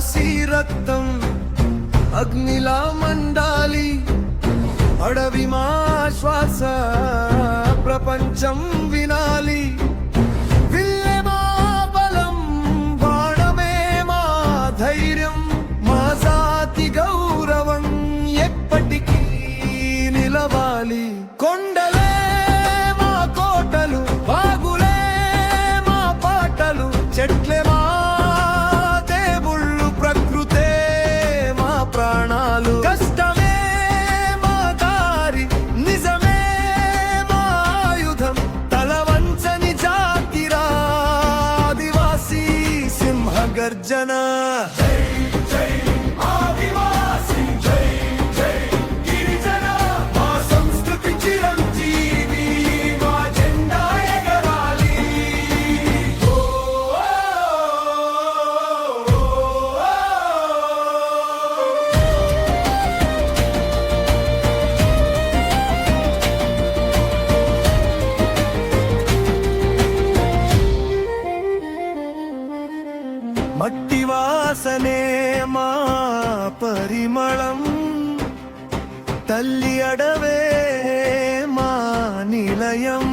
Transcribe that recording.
ఆదివాసీ రక్తం అగ్నిలా మండాలి, అడవి మా శ్వాస ప్రపంచం వినాలి. విల్లె మా బలం, బాణమే మా ధైర్యం, మా జాతి గౌరవం ఎప్పటికీ నిలవాలి. కొండలే మా కోటలు, వాగులే మా పాటలు, చెట్లే మా దేవుళ్ళు, ప్రకృతే మా ప్రాణాలు. కష్టమే మా దారి, నిజమే మా ఆయుధం, తల వంచని జాతిరా ఆదివాసీ సింహ గర్జన. మట్టి వాసనే మా పరిమళం, తల్లి అడవే మా నిలయం.